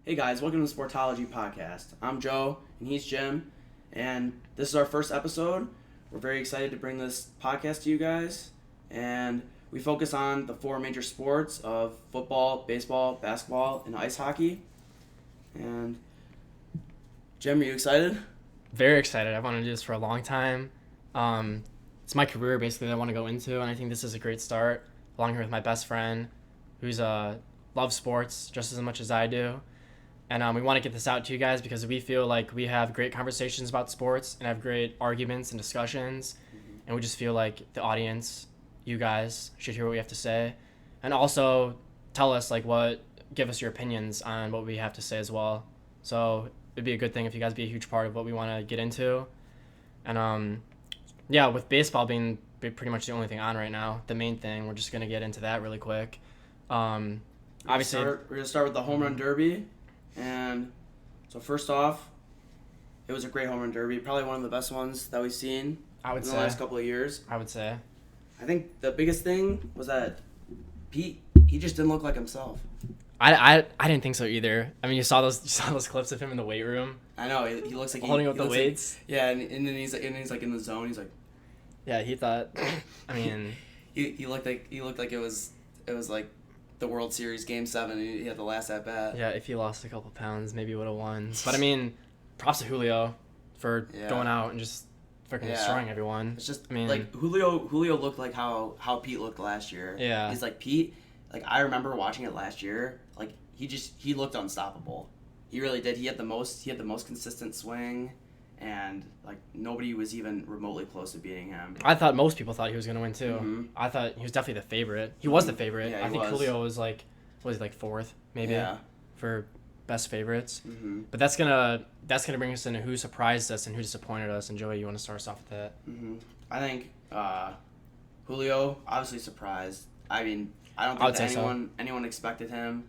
Hey guys, welcome to the Sportology podcast. I'm Joe, and he's Jim, and this is our first episode. We're very excited to bring this podcast to you guys, and we focus on the four major sports of football, baseball, basketball, and ice hockey. And Jim, are you excited? Very excited. I've wanted to do this for a long time. It's my career basically that I want to go into, and I think this is a great start. Along here with my best friend, who's loves sports just as much as I do, and we want to get this out to you guys because we feel like we have great conversations about sports and have great arguments and discussions, and we just feel like the audience, you guys, should hear what we have to say, and also tell us give us your opinions on what we have to say as well. So it'd be a good thing if you guys be a huge part of what we want to get into. And with baseball being pretty much the only thing on right now, the main thing, we're just going to get into that really quick. Obviously, we're going to start with the home run derby. And so first off, it was a great home run derby, probably one of the best ones that we've seen in the last couple of years. I would say. I think the biggest thing was that Pete, he just didn't look like himself. I didn't think so either. I mean, you saw those clips of him in the weight room. I know he looks like holding up the weights. And then he's like in the zone. He's like, yeah, he thought. I mean, he looked like it was like the World Series Game 7. He had the last at bat. Yeah, if he lost a couple pounds, maybe he would have won. But I mean, props to Julio for going out and just freaking destroying everyone. It's just like Julio looked like how Pete looked last year. Yeah, he's like Pete. Like I remember watching it last year. Like he looked unstoppable. He really did. He had the most consistent swing, and like nobody was even remotely close to beating him. I thought most people thought he was gonna win too. Mm-hmm. I thought he was definitely the favorite. He was the favorite. Yeah, I think Julio was fourth maybe for best favorites. Mm-hmm. But that's gonna bring us into who surprised us and who disappointed us. And Joey, you want to start us off with that? Mm-hmm. I think Julio obviously surprised. I mean, I don't think that anyone expected him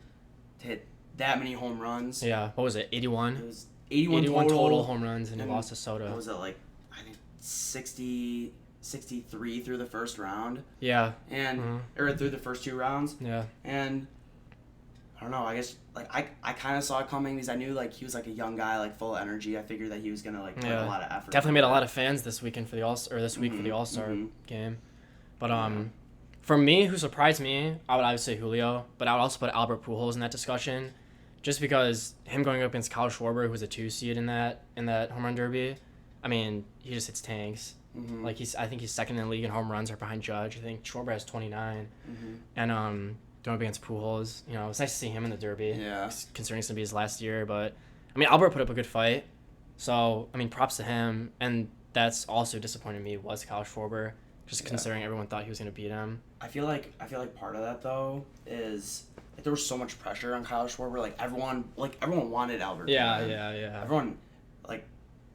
to hit that many home runs. Yeah, what was it? 81. It was 81 total home runs, and he lost to Soto. What was it, like? I think 63 through the first round. Yeah. And or through the first two rounds. Yeah. And I don't know. I guess like I kind of saw it coming because I knew like he was like a young guy, like full of energy. I figured that he was gonna like put a lot of effort. Definitely made a lot of fans this weekend for the this week for the All-Star game. But for me, who surprised me, I would obviously say Julio, but I would also put Albert Pujols in that discussion, just because him going up against Kyle Schwarber, who was a 2 seed in that home run derby. I mean, he just hits tanks. Mm-hmm. Like I think he's second in the league in home runs, or behind Judge. I think Schwarber has 29. Mm-hmm. And going up against Pujols, it's nice to see him in the derby. Yeah. Considering it's gonna be his last year, but I mean, Albert put up a good fight, so I mean, props to him. And that's also disappointed me was Kyle Schwarber. Just considering everyone thought he was going to beat him. I feel like part of that though is like, there was so much pressure on Kyle Schwarber. Like everyone wanted Albert. Yeah. Everyone, like,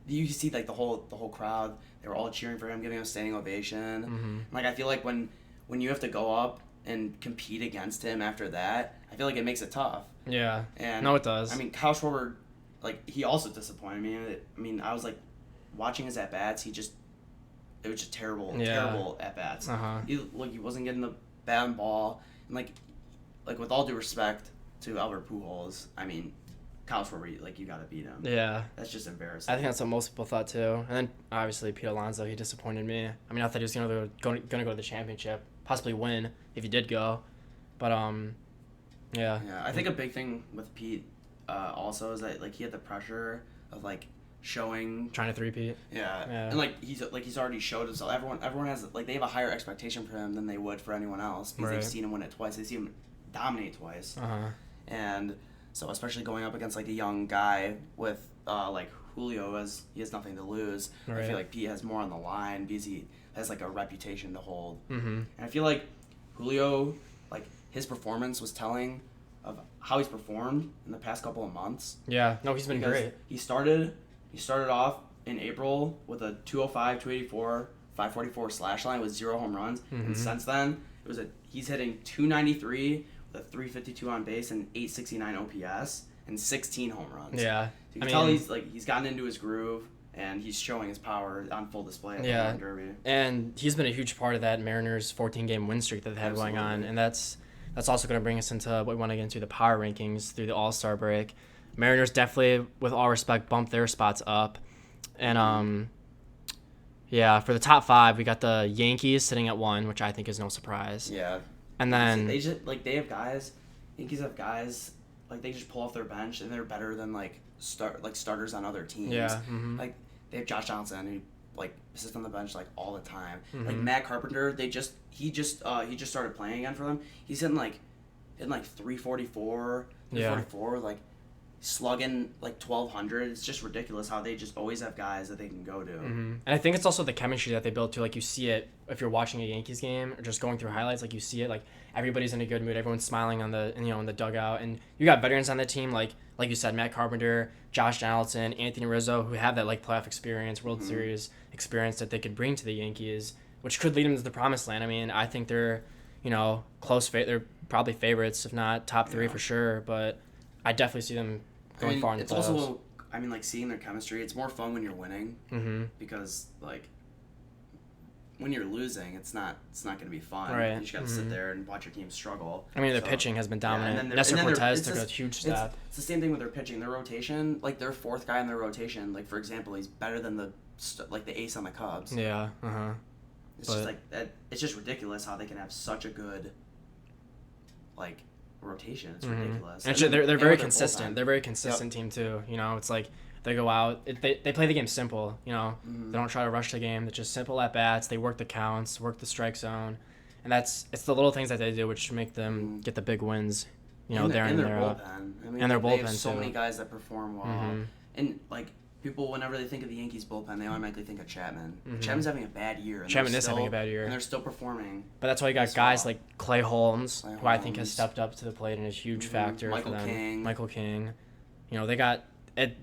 you see like the whole crowd. They were all cheering for him, giving him a standing ovation. Mm-hmm. Like I feel like when you have to go up and compete against him after that, I feel like it makes it tough. Yeah. And no, it does. I mean, Kyle Schwarber, like he also disappointed me. I mean, I was like watching his at bats. It was just terrible at bats. He wasn't getting the bat and ball, and like with all due respect to Albert Pujols, I mean, Kyle Schwarber, like you gotta beat him. Yeah, that's just embarrassing. I think that's what most people thought too. And then obviously Pete Alonso, he disappointed me. I mean, I thought he was gonna go to the championship, possibly win if he did go, but yeah. Yeah, I think a big thing with Pete also is that like he had the pressure of like trying to three-peat. Yeah. And he's already showed himself. Everyone has like they have a higher expectation for him than they would for anyone else because they've seen him win it twice. They've seen him dominate twice. And so especially going up against like a young guy with like Julio, he has nothing to lose. Right. I feel like Pete has more on the line because he has like a reputation to hold. Mm-hmm. And I feel like Julio, like his performance was telling of how he's performed in the past couple of months. Yeah. No, he's been great. He started off in April with a 205, 284, 544 slash line with 0 home runs. Mm-hmm. And since then, he's hitting 293 with a 352 on base and 869 OPS and 16 home runs. Yeah. So you can tell he's gotten into his groove and he's showing his power on full display at the Home Run Derby. And he's been a huge part of that Mariners 14-game win streak that they had going on. And that's also going to bring us into what we want to get into, the power rankings through the All-Star break. Mariners definitely, with all respect, bumped their spots up. And yeah, for the top 5, we got the Yankees sitting at 1, which I think is no surprise. Yeah. And then they just they have guys. Yankees have guys like they just pull off their bench and they're better than starters on other teams. Yeah. Mm-hmm. Like they have Josh Johnson who sits on the bench all the time. Mm-hmm. Like Matt Carpenter, he just started playing again for them. He's hitting 344, 344, slugging 1,200. It's just ridiculous how they just always have guys that they can go to. Mm-hmm. And I think it's also the chemistry that they build too. Like you see it if you're watching a Yankees game or just going through highlights. Like you see it, everybody's in a good mood. Everyone's smiling in the dugout, and you got veterans on the team like you said, Matt Carpenter, Josh Donaldson, Anthony Rizzo, who have that playoff experience, World Series experience that they could bring to the Yankees, which could lead them to the promised land. I mean, I think they're they're probably favorites, if not top 3 for sure. But I definitely see them going far in the playoffs. It's also, seeing their chemistry. It's more fun when you're winning because when you're losing, it's not going to be fun. Right. You just got to sit there and watch your team struggle. I mean, their pitching has been dominant. Nestor Cortez took a huge step. It's the same thing with their pitching. Their rotation, their 4th guy in their rotation, for example, he's better than the ace on the Cubs. Yeah. It's just ridiculous how they can have such a good rotation. It's ridiculous. And they're very consistent. They're a very consistent team too. It's they go out. They play the game simple. They don't try to rush the game. They're just simple at bats. They work the counts, work the strike zone, and it's the little things that they do which make them get the big wins. There and their there. bullpen. And their bullpen they have so too. many guys that perform well, and people, whenever they think of the Yankees bullpen, they automatically think of Chapman. Chapman's having a bad year. Chapman is having a bad year. And they're still performing. But that's why you got guys like Clay Holmes, who I think has stepped up to the plate and is a huge factor for them. Michael King. They got it.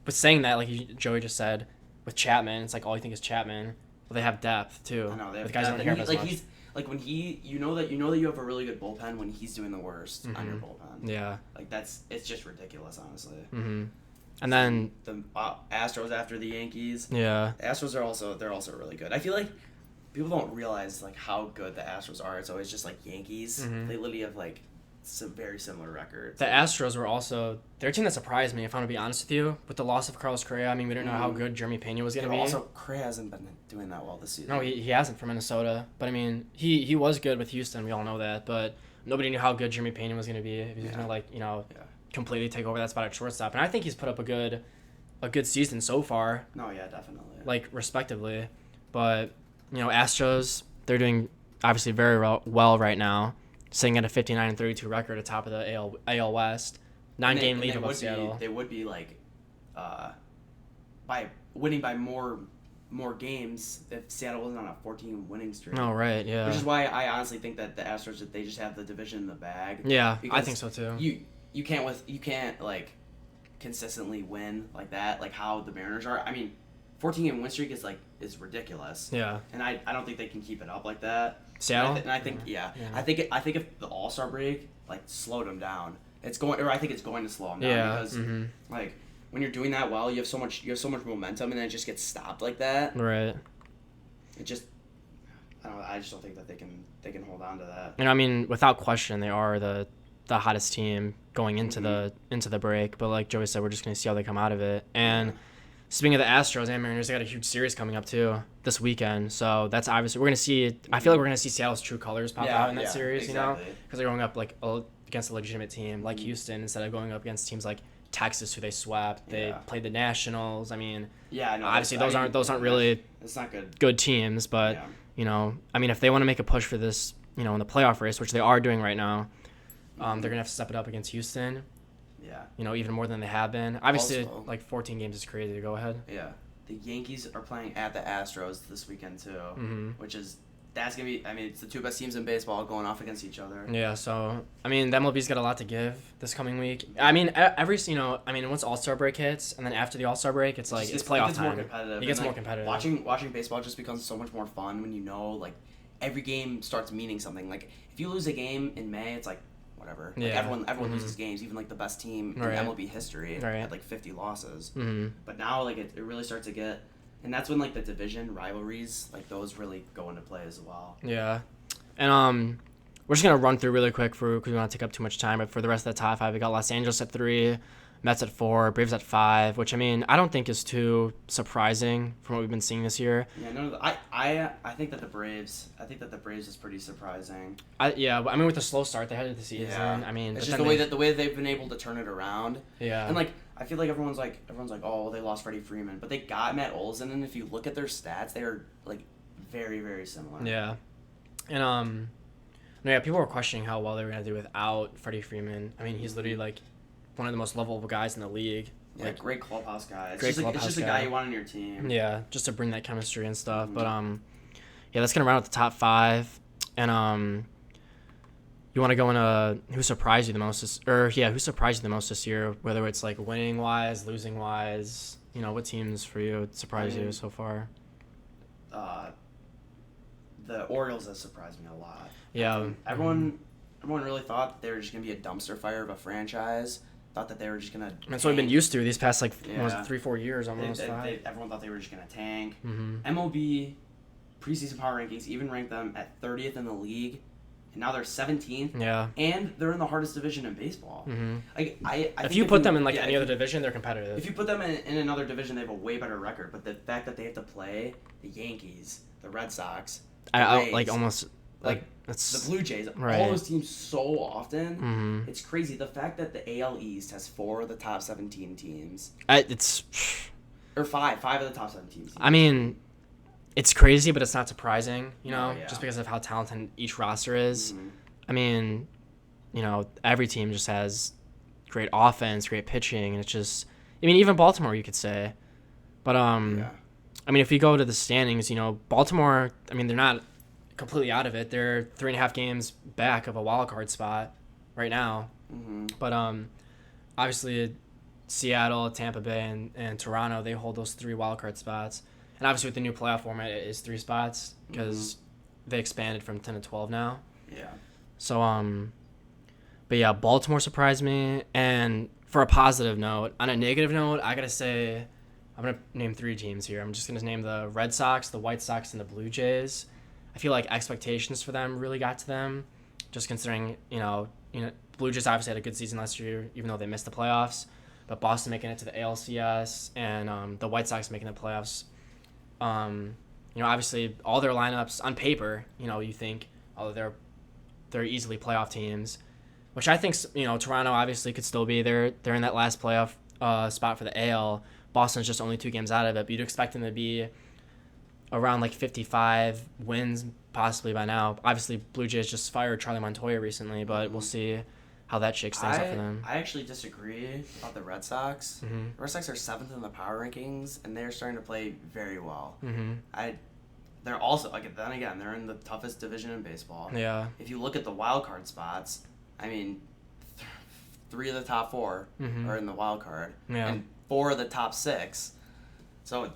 With saying that, Joey just said, with Chapman, it's all you think is Chapman. Well, they have depth too. I know they have the guys depth. don't care as much. He's when you know that you have a really good bullpen when he's doing the worst on your bullpen. Yeah. It's just ridiculous, honestly. Mm-hmm. And then the Astros after the Yankees. Yeah. The Astros are also really good. I feel like people don't realize how good the Astros are. It's always just Yankees. Mm-hmm. They literally have some very similar records. The Astros were also their team that surprised me, if I'm gonna be honest with you, with the loss of Carlos Correa. I mean, we didn't know how good Jeremy Pena was gonna be. Also, Correa hasn't been doing that well this season. No, he hasn't for Minnesota. But I mean, he was good with Houston. We all know that. But nobody knew how good Jeremy Pena was gonna be. If he was gonna completely take over that spot at shortstop. And I think he's put up a good season so far. No, yeah, definitely. Respectively. But Astros, they're doing obviously very well right now. Sitting at a 59-32 record atop of the AL West, 9-game lead above Seattle. They would be by winning by more games if Seattle wasn't on a 14 winning streak. Oh right, yeah. Which is why I honestly think that the Astros they just have the division in the bag. Yeah, I think so too. You can't consistently win like that how the Mariners are. I mean, 14-game win streak is ridiculous. Yeah. And I don't think they can keep it up like that. Seattle? And I think I think if the All-Star break slowed them down, I think it's going to slow them down because when you're doing that well, you have so much momentum and then it just gets stopped like that. Right. It just I just don't think that they can hold on to that. And I mean, without question, they are the hottest team going into the break, but like Joey said, we're just going to see how they come out of it. And speaking of the Astros and Mariners, they got a huge series coming up too this weekend. So that's obviously we're gonna see. I feel like we're gonna see Seattle's true colors pop out in that series, exactly. because they're going up against a legitimate team like Houston instead of going up against teams like Texas, who they swept. They played the Nationals. I mean, obviously those aren't really it's not good teams, but I mean, if they want to make a push for this, in the playoff race, which they are doing right now, they're gonna have to step it up against Houston. Yeah. Even more than they have been. Obviously, also, 14 games is crazy. Go ahead. Yeah. The Yankees are playing at the Astros this weekend too, which is that's gonna be. I mean, it's the two best teams in baseball going off against each other. Yeah. So I mean, the MLB's got a lot to give this coming week. I mean, once All-Star break hits, and then after the All-Star break, it's playoff time. It gets more competitive. Watching baseball just becomes so much more fun when every game starts meaning something. If you lose a game in May, it's whatever. Everyone loses games, even the best team in MLB history had 50 losses. Mm-hmm. But now it really starts to get, and that's when the division rivalries those really go into play as well. Yeah, and we're just gonna run through really quick because we don't want to take up too much time. But for the rest of the top 5, we got Los Angeles at 3, Mets at 4, Braves at 5, which, I mean, I don't think is too surprising from what we've been seeing this year. Yeah, no, I think that the Braves is pretty surprising. I mean, with the slow start they had to the season, Yeah. I mean, it's just the way they've been able to turn it around. Yeah. And like I feel like everyone's like, oh, well, they lost Freddie Freeman, but they got Matt Olson, and if you look at their stats, they are like very, very similar. Yeah. And people were questioning how well they were gonna do without Freddie Freeman. I mean, he's literally like one of the most lovable guys in the league. Yeah, like, great clubhouse guy. It's just a guy you want on your team. Yeah, just to bring that chemistry and stuff. Mm-hmm. But yeah, that's gonna round out the top 5. And you want to go into who surprised you the most who surprised you the most this year? Whether it's like winning wise, losing wise, what teams for you surprised you so far? The Orioles have surprised me a lot. Yeah. Everyone really thought they were just gonna be a dumpster fire of a franchise. Thought that they were just gonna. That's what we've been used to these past 3-4 years, almost 5. Everyone thought they were just gonna tank. Mm-hmm. MLB preseason power rankings even ranked them at 30th in the league, and now they're 17th. Yeah. And they're in the hardest division in baseball. Mm-hmm. I if you put them in any other division, they're competitive. If you put them in another division, they have a way better record. But the fact that they have to play the Yankees, the Red Sox, the Blue Jays, right. all those teams so often, mm-hmm. It's crazy. The fact that the AL East has 4 of the top 17 teams. Or 5 of the top 17 teams. I mean, it's crazy, but it's not surprising, just because of how talented each roster is. Mm-hmm. I mean, every team just has great offense, great pitching, and it's just, even Baltimore, you could say. But, I mean, if you go to the standings, Baltimore, they're not completely out of it. They're 3.5 games back of a wild card spot right now. Mm-hmm. But obviously Seattle, Tampa Bay, and Toronto, they hold those 3 wild card spots. And obviously with the new playoff format, it is 3 spots because they expanded from 10 to 12 now. Yeah. So but yeah, Baltimore surprised me. And for a positive note, on a negative note, I gotta say, I'm gonna name 3 teams here. I'm just gonna name the Red Sox, the White Sox, and the Blue Jays. I feel like expectations for them really got to them, just considering, Blue Jays obviously had a good season last year, even though they missed the playoffs. But Boston making it to the ALCS and the White Sox making the playoffs. Obviously all their lineups on paper, you think, they're easily playoff teams, which I think, Toronto obviously could still be there. They're in that last playoff spot for the AL. Boston's just only 2 games out of it, but you'd expect them to be around 55 wins possibly by now. Obviously, Blue Jays just fired Charlie Montoya recently, but we'll see how that shakes things up for them. I actually disagree about the Red Sox. Mm-hmm. The Red Sox are 7th in the power rankings, and they're starting to play very well. Mm-hmm. They're also, then again, they're in the toughest division in baseball. Yeah. If you look at the wild card spots, 3 of the top 4 are in the wild card, and 4 of the top 6. So,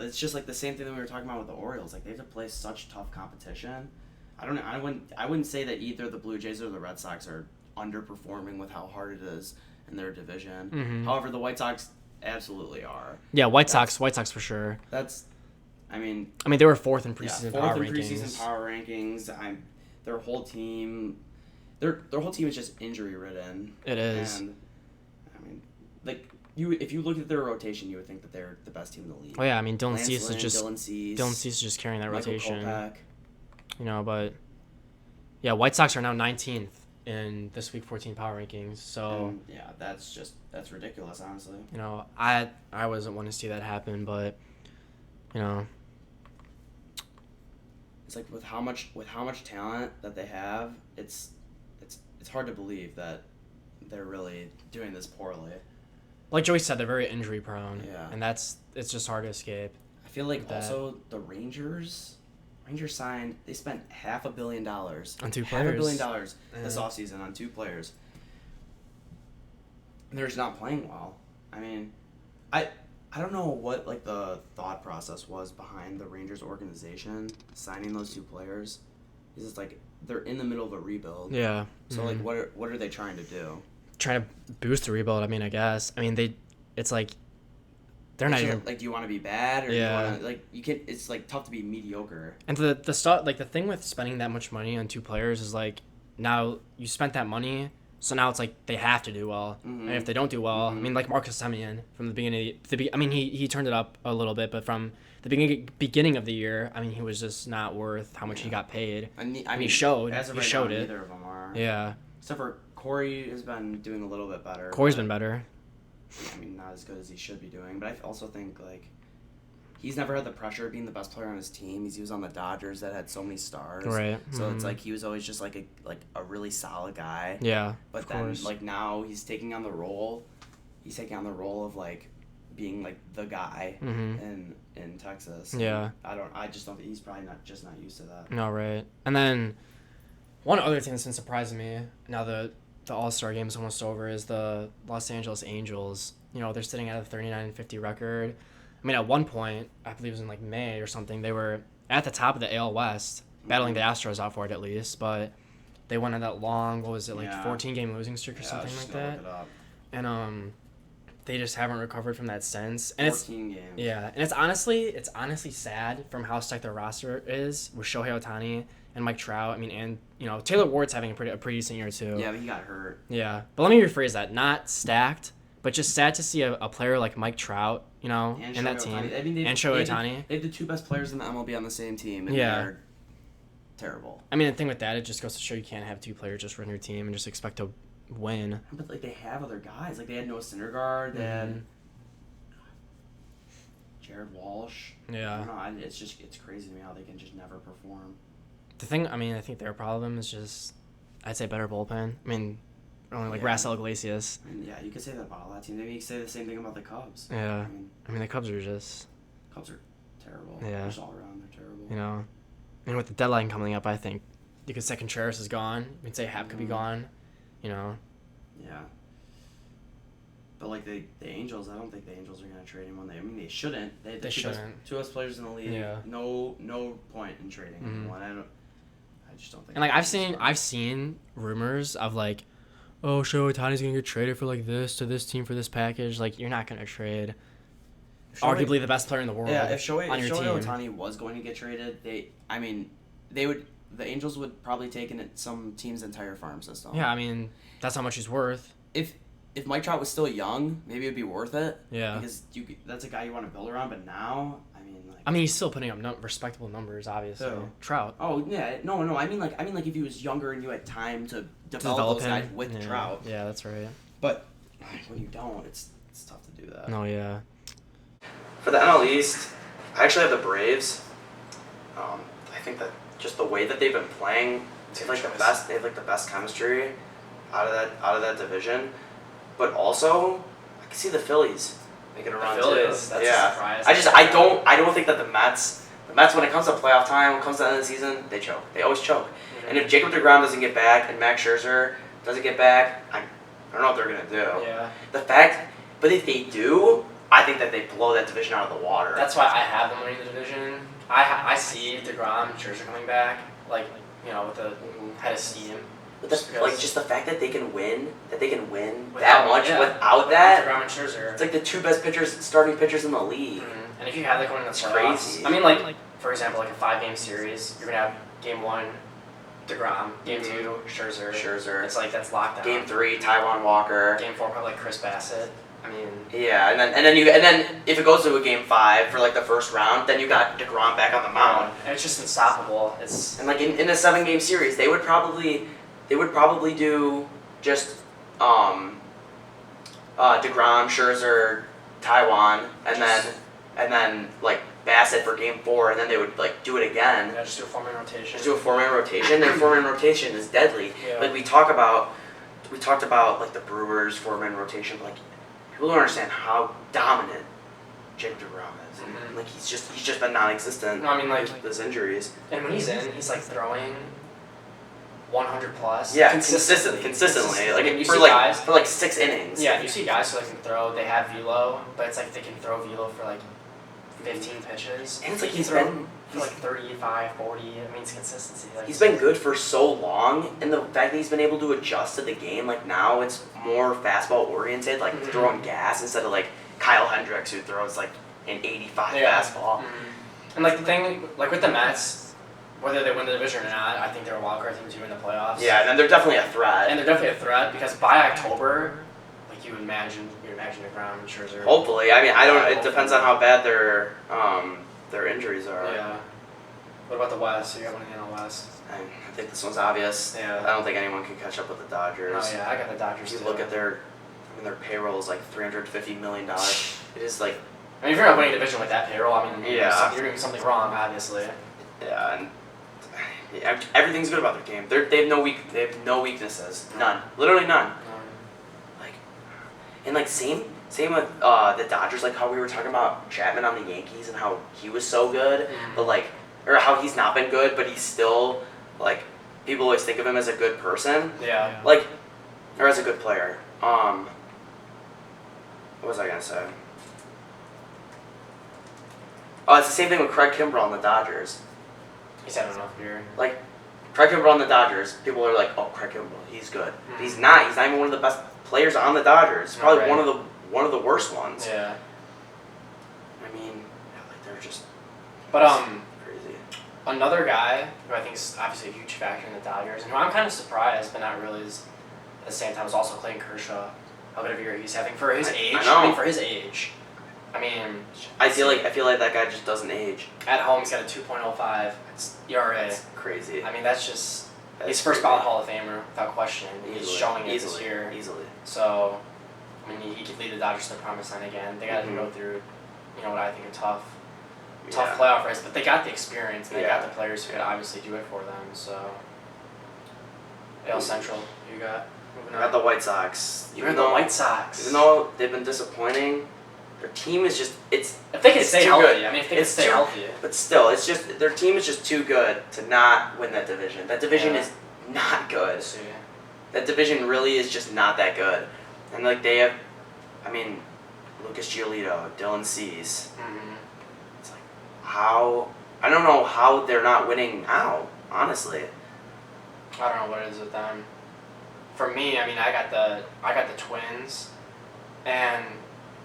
it's just the same thing that we were talking about with the Orioles. They have to play such tough competition. I don't know. I wouldn't say that either the Blue Jays or the Red Sox are underperforming with how hard it is in their division. Mm-hmm. However, the White Sox absolutely are. Yeah, White Sox for sure. They were 4th in preseason power rankings. 4th in preseason power rankings. Their whole team is just injury ridden. It is. And if you looked at their rotation, you would think that they're the best team in the league. Oh yeah, Dylan Cease is Cease just carrying that Michael rotation. Kopech. But yeah, White Sox are now 19th in this week 14 power rankings. So that's ridiculous, honestly. I wasn't want to see that happen, but it's with how much talent that they have, it's hard to believe that they're really doing this poorly. Like Joey said, they're very injury prone. Yeah. And it's just hard to escape. I feel like also the Rangers signed, they spent $500 million on 2 players. $500 million this offseason on 2 players. And they're just not playing well. I don't know what the thought process was behind the Rangers organization signing those 2 players. It's they're in the middle of a rebuild. Yeah. So what are they trying to do? Trying to boost the rebuild. I guess. It's they're not even. Do you want to be bad or do you want to you can? It's tough to be mediocre. And the thing with spending that much money on 2 players is now you spent that money, So now it's like they have to do well. And if they don't do well, I mean, like Marcus Semien from the beginning, I mean, he turned it up a little bit, but from the beginning of the year, I mean, he was just not worth how much he got paid. I mean, he showed. As of he right showed now, it. neither of them are. Yeah. Except for Corey has been doing a little bit better. Corey's been better. I mean, not as good as he should be doing, but I also think like he's never had the pressure of being the best player on his team. He was on the Dodgers that had so many stars. Right. So it's like he was always just like a really solid guy. Yeah. But then like now he's taking on the role. He's taking on the role of like being like the guy in Texas. Yeah. I just don't. He's probably not used to that. No, right. And then one other thing that's been surprising me now the All-Star game is almost over is the Los Angeles Angels. You know, they're sitting at a 39-50 record. I mean, at one point, I believe it was in like May or something, they were at the top of the AL West, battling the Astros out for it at least, but they went on that long, 14-game losing streak or something like that. Look it up. And they just haven't recovered from that since. And 14 games. Yeah, and it's honestly sad from how stacked their roster is with Shohei Ohtani and Mike Trout. I mean, and you know, Taylor Ward's having a pretty decent year too. Yeah, but he got hurt. Yeah, but let me rephrase that: not stacked, but just sad to see a player like Mike Trout, you know, in that team, and Shohei Ohtani. They have the two best players in the MLB on the same team, and they're terrible. I mean, the thing with that, it just goes to show you can't have two players just run your team and just expect to win. But like they have other guys, like they had Noah Syndergaard, they had Jared Walsh. Yeah. I don't know, it's crazy to me how they can just never perform. The thing, I mean, I think their problem is just, I'd say better bullpen. I mean, only like Raisel Iglesias. I mean, yeah, you could say that about a lot of teams. Maybe you could say the same thing about the Cubs. Yeah. I mean the Cubs are just... Cubs are terrible. Yeah. Just all around, they're terrible. You know, and with the deadline coming up, I think you could say Contreras is gone. You could say Happ could be gone. You know. Yeah. But like the Angels, I don't think the Angels are gonna trade anyone. They shouldn't. They shouldn't. Two best players in the league. Yeah. No point in trading anyone. I just don't think. And like I've seen rumors of like, oh, Shohei Ohtani's gonna get traded for like this to this team for this package. Like you're not gonna trade arguably the best player in the world. Yeah, if Shohei team. Ohtani was going to get traded, the Angels would probably take in some team's entire farm system. Yeah, I mean that's how much he's worth. If Mike Trout was still young, maybe it'd be worth it. Yeah. Because that's a guy you want to build around. But now, I mean, he's still putting up respectable numbers, obviously. Who? Trout. Oh yeah, no. I mean like if he was younger and you had time to develop those guys with Trout. Yeah, that's right. But when you don't, it's tough to do that. No, yeah. For the NL East, I actually have the Braves. I think that just the way that they've been playing, they have like the best chemistry out of that division. But also, I can see the Phillies making a run too. That's a surprise. I don't think that the Mets when it comes to playoff time, when it comes to the end of the season, they choke. They always choke. Mm-hmm. And if Jacob deGrom doesn't get back and Max Scherzer doesn't get back, I don't know what they're gonna do. Yeah. But if they do, I think that they blow that division out of the water. That's why I have them winning the division. I see deGrom and Scherzer coming back, like you know, with the head of steam. Just the fact that they can win that much without that. DeGrom and Scherzer. It's like the two best starting pitchers in the league. Mm-hmm. And if you have that going in the playoffs, crazy. I mean, like for example, like a 5-game series, you're gonna have Game 1, DeGrom, Game 2, Scherzer. It's like that's locked down. Game 3, Taijuan Walker. Game 4, probably like Chris Bassett. I mean. Yeah, and then if it goes to a Game 5 for like the first round, then you got DeGrom back on the mound. And it's just unstoppable. And like in a 7-game series, they would probably do just DeGrom, Scherzer, Taijuan, and then like Bassett for Game 4, and then they would like do it again. Yeah, just do a 4-man rotation. Their 4-man rotation is deadly. Yeah. Like we talked about like the Brewers 4-man rotation, but like people don't understand how dominant Jacob deGrom is. Mm-hmm. And like he's just been non-existent. No, I mean like those injuries. And when he's in, he's like throwing 100 plus. Yeah, consistently. Like for like 6 innings. Yeah, you see guys who can throw. They have velo, but it's like they can throw velo for like 15 pitches. And it's like he's been for like 35, 40. It means consistency. Like, he's been good for so long, and the fact that he's been able to adjust to the game, like now it's more fastball oriented, like throwing gas instead of like Kyle Hendricks who throws like an 85 fastball. Mm-hmm. And like the thing, like with the Mets, whether they win the division or not, I think they're a wild card team too in the playoffs. Yeah, and then they're definitely a threat. And they're definitely a threat because by October, like you would imagine DeGrom and Scherzer. Hopefully, I mean, I don't. It depends on how bad their injuries are. Yeah. What about the West? You got one in the West. I think this one's obvious. Yeah. I don't think anyone can catch up with the Dodgers. Oh yeah, I got the Dodgers You too. look at their payroll is like $350 million. It is like. I mean, if you're not winning a division with that payroll, I mean, Yeah. you're doing something wrong, obviously. Yeah, and everything's good about their team. They have no weaknesses. None. Literally none. Like, and like same with the Dodgers. Like how we were talking about Chapman on the Yankees and how he was so good, but like, or how he's not been good, but he's still like people always think of him as a good person. Yeah. Like, or as a good player. What was I gonna say? Oh, it's the same thing with Craig Kimbrell on the Dodgers. He's had enough beer. Like, Craig Kimbrell on the Dodgers, people are like, oh, Craig Kimbrell, he's good. He's not. He's not even one of the best players on the Dodgers. He's probably one of the worst ones. Yeah. I mean, like they're just. But crazy. Another guy who I think is obviously a huge factor in the Dodgers, and who I'm kind of surprised, but not really, is at the same time is also Clayton Kershaw. How good of a year he's having for his age. I mean, for his age. I mean, I feel like that guy just doesn't age. At home, he's got a 2.05. It's ERA. That's crazy. I mean, he's first ballot Hall of Famer without question. He's showing it this year. Easily. So, I mean, he could lead the Dodgers to the promised land again. They got to go through, what I think are tough playoff race, but they got the experience and they got the players who could obviously do it for them. So, AL Central, you got. I got the White Sox. Even though they've been disappointing, their team is just if they can stay healthy. Good. I mean, if they can stay healthy. But still, it's just their team is just too good to not win that division. That division is not good. That division really is just not that good. And like they have, I mean, Lucas Giolito, Dylan Cease. It's like I don't know how they're not winning now. Honestly, I don't know what it is with them. For me, I mean, I got the Twins, and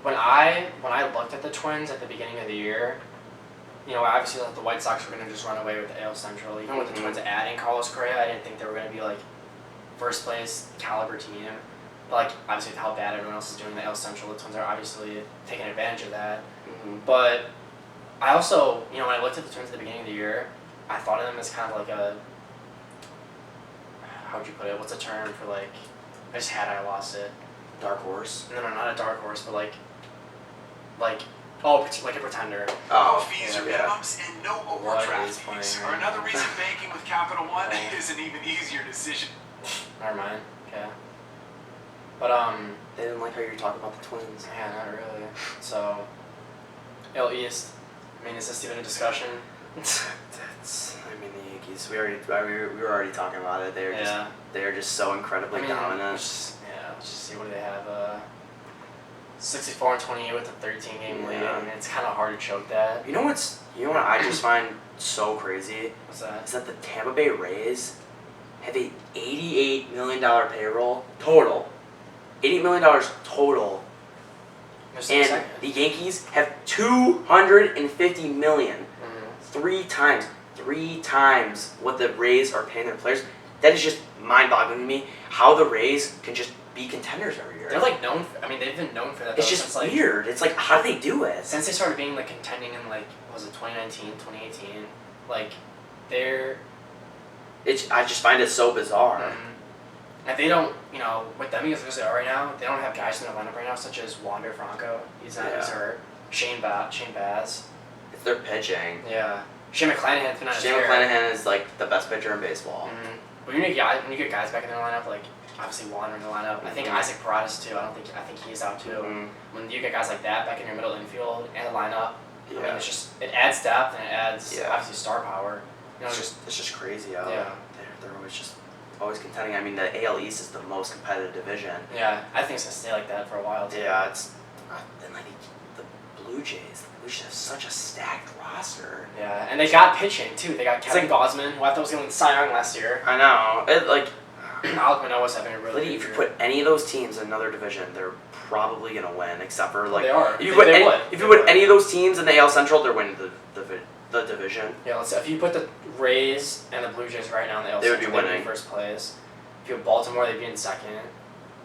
when I looked at the Twins at the beginning of the year, obviously the White Sox were going to just run away with the AL Central. Even with the Twins adding Carlos Correa, I didn't think they were going to be like first place caliber team. But like obviously with how bad everyone else is doing in the AL Central, the Twins are obviously taking advantage of that. But I also, when I looked at the Twins at the beginning of the year, I thought of them as kind of like a, how would you put it? What's a term for like? I lost it. dark horse. No, not a dark horse, but like a pretender. No fees or minimums and no overdraft fees are another reason banking with Capital One is an even easier decision. Never mind. Okay. But they didn't like how you were talking about the Twins. Yeah, not really. So, AL East. I mean, is this even a discussion? I mean, the Yankees. We were already talking about it. They're just so incredibly dominant. Let's just see what do they have. 64-28 with a 13-game lead. I mean, it's kind of hard to choke that. You know what I just find so crazy? What's that? Is that the Tampa Bay Rays have a $88 million payroll total. $88 million total. And the Yankees have $250 million. Three times what the Rays are paying their players. That is just mind-boggling to me. How the Rays can just be contenders every year. They're like known. They've been known for that. It's just weird. It's like, how do they do it? Since they started being like contending in like, was it 2019, 2018? Like, they're. I just find it so bizarre. And they don't, with them as they are right now, they don't have guys in their lineup right now, such as Wander Franco. He's hurt. Shane Baz. It's their pitching. Yeah. Shane McClanahan's been on his Shane McClanahan is like the best pitcher in baseball. When you get guys back in their lineup, like obviously Wander in the lineup. I think Isaac Paradas too. I think he's out too. When you get guys like that back in your middle infield and the lineup, I mean, it adds depth and it adds obviously star power. It's just crazy how they're always contending. I mean, the AL East is the most competitive division. Yeah, I think it's gonna stay like that for a while too. Yeah, it's and like the Blue Jays. The Blue Jays have such a stacked roster. Yeah, and they got pitching too. They got Kevin Gausman, who I thought was going to win Cy Young last year. I know. Alec Manoah's having a really. If you put any of those teams in another division, they're probably gonna win, except for like they are. If you put any of those teams in the AL Central, they're winning the the division. Yeah, let's say if you put the Rays and the Blue Jays right now in the AL They would be Central, they'd winning. be in first place. If you put Baltimore, they'd be in second.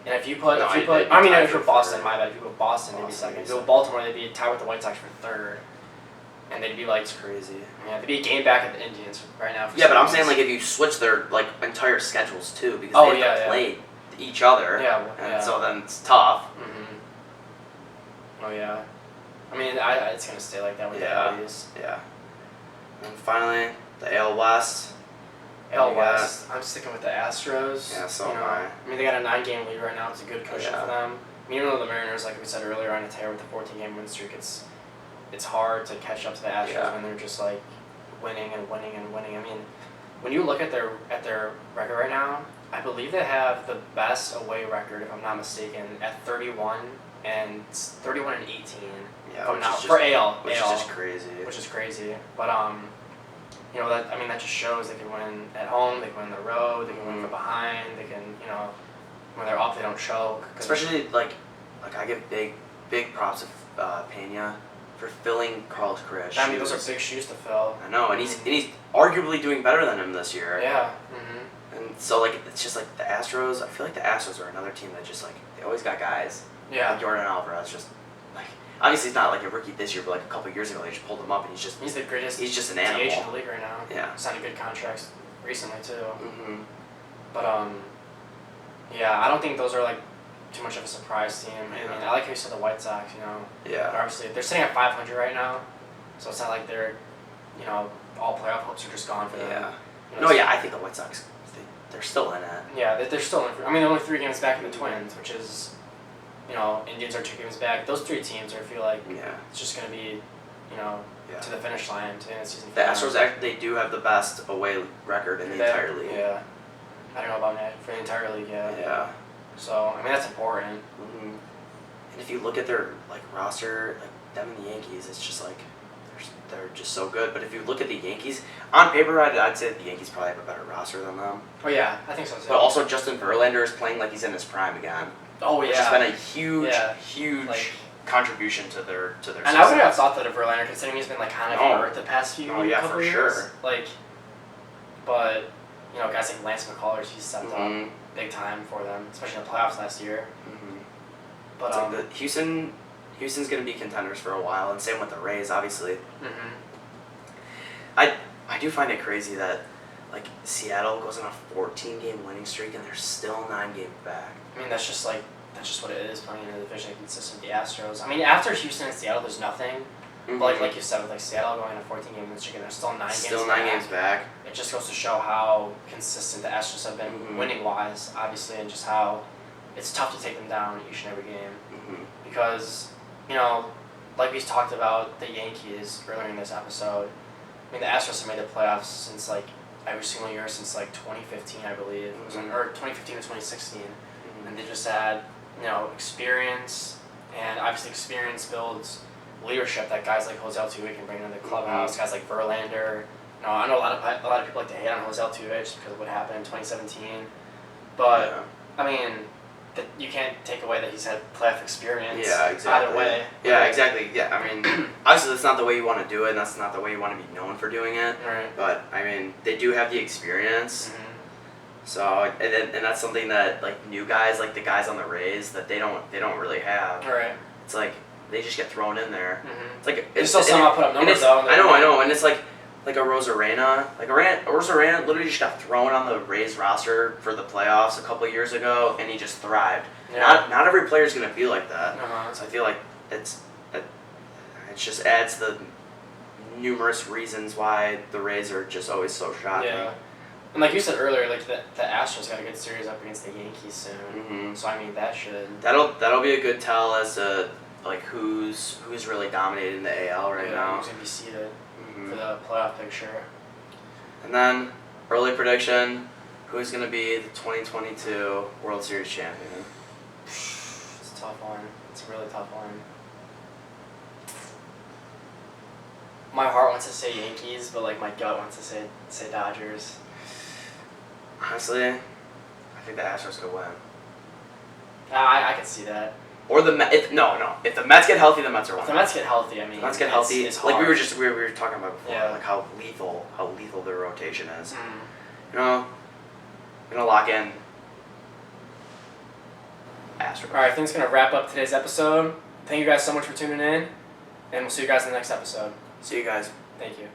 And if you put, No, if you they'd put, be I mean, tied if you for put Boston, third. my bad. If you put Boston, they'd be Boston second. would If be you put Baltimore, they'd be tied with the White Sox for third. And they'd be like, It's crazy. yeah, they'd be a game back at the Indians right now. For Yeah, but I'm some saying like reason. if you switch their like entire schedules too, because Oh, they have to yeah. play each other. Yeah, well, and yeah. so then it's tough. Oh yeah. I mean, it's gonna stay like that with Yeah. the A's. Yeah. And finally, the AL West. AL You got- West, I'm sticking with the Astros. Yeah, so you am know. I. I mean, they got a 9-game lead right now. It's a good cushion Yeah. for them. I mean, even though the Mariners, like we said earlier, are on a tear with the 14-game win streak, it's hard to catch up to the Astros Yeah. when they're just like winning and winning and winning. I mean, when you look at their record right now, I believe they have the best away record, if I'm not mistaken, at 31 and 18. Yeah, From which now, is just, for AL, which AL, is just crazy. which is crazy. But you know that that just shows they can win at home, they can win on the road, they can win from behind, they can when they're up they don't choke. Especially like I give big props to Pena for filling Carlos Correa's I mean, shoes. those are big shoes to fill. I know, and he's arguably doing better than him this year. Yeah. And so like it's just like the Astros. I feel like the Astros are another team that just like they always got guys. Yeah. Like Jordan Alvarez, just like obviously he's not like a rookie this year, but like a couple years ago they just pulled him up and he's He's the greatest. he's just an DH animal. in the league right now. Yeah. Signed a good contract recently too. Mm-hmm. But yeah, I don't think those are like too much of a surprise team. I mean, I like how you said the White Sox. Yeah. But obviously they're sitting at 500 right now, so it's not like they're, all playoff hopes are just gone for them. Yeah. You know, No, yeah, I think the White Sox they're still in it. Yeah, they're still in. I mean, they're only 3 games back in the Twins, which is, Indians are 2 games back. Those 3 teams, I feel like Yeah. it's just gonna be, Yeah. to the finish line to the end of the season. The Astros they do have the best away record in the entire league. Yeah. I don't know about that for the entire league. Yeah. Yeah. So I mean that's important. Mm-hmm. And if you look at their like roster, like them and the Yankees, it's just like they're just so good. But if you look at the Yankees, on paper, I'd say that the Yankees probably have a better roster than them. Oh yeah, I think so too. But also Justin Verlander is playing like he's in his prime again. Oh yeah. Which has been a huge Like, contribution to their and success. I would have thought that of Verlander, considering he's been like kind of hurt the past few couple for years. sure. Like, but guys like Lance McCullers, he's stepped Mhm. up big time for them, especially in the playoffs last year. Mm-hmm. But It's like Houston's gonna be contenders for a while, and same with the Rays, obviously. mhm. I do find it crazy that like Seattle goes on a 14-game winning streak and they're still 9 games back. I mean that's just what it is playing in a division consistent with the Astros. I mean after Houston and Seattle, there's nothing. Mm-hmm. But like you said, with like Seattle going on a 14-game win streak and they're still 9 games Still back. 9 games back. It just goes to show how consistent the Astros have been Mhm. winning wise, obviously, and just how it's tough to take them down each and every game. Mm-hmm. Because, like we talked about the Yankees earlier in this episode, I mean, the Astros have made the playoffs since like every single year since like 2015, I believe. It was or 2015 to 2016. Mm-hmm. And they just had, experience, and obviously experience builds leadership that guys like Jose Altuve can bring into the clubhouse, guys like Verlander. I know a lot of people like to hate on Jose Altuve just because of what happened in 2017. But, Yeah. I mean, you can't take away that he's had playoff experience. Yeah, exactly. Either way. Yeah, exactly. Yeah, I mean, obviously that's not the way you want to do it, and that's not the way you want to be known for doing it. Right. But I mean, they do have the experience. Mhm. So and that's something that like new guys, like the guys on the Rays, that they don't really have. Right. It's like they just get thrown in there. Mm-hmm. It's like They it's still somehow put up numbers though. I know, and it's like a Rosarena. Like Rosarena literally just got thrown on the Rays roster for the playoffs a couple of years ago, and he just thrived. Yeah. Not every player is gonna be like that. Uh-huh. So I feel like it just adds the numerous reasons why the Rays are just always so shocking. Yeah. And like you said earlier, like the Astros got a good series up against the Yankees soon. Mm-hmm. So I mean that should. That'll be a good tell as to like who's really dominating the AL right now. Who's gonna be seeded Mhm. for the playoff picture? And then early prediction: who's gonna be the 2022 World Series champion? It's a tough one. It's a really tough one. My heart wants to say Yankees, but like my gut wants to say Dodgers. Honestly, I think the Astros could win. I can see that. Or the Mets. If the Mets get healthy, the Mets are one. If the Mets get healthy, I mean. If the Mets get healthy. It's like hard. we were talking about before, Yeah. like how lethal their rotation is. You know, I'm gonna lock in Astros. All right, I think it's gonna wrap up today's episode. Thank you guys so much for tuning in, and we'll see you guys in the next episode. See you guys. Thank you.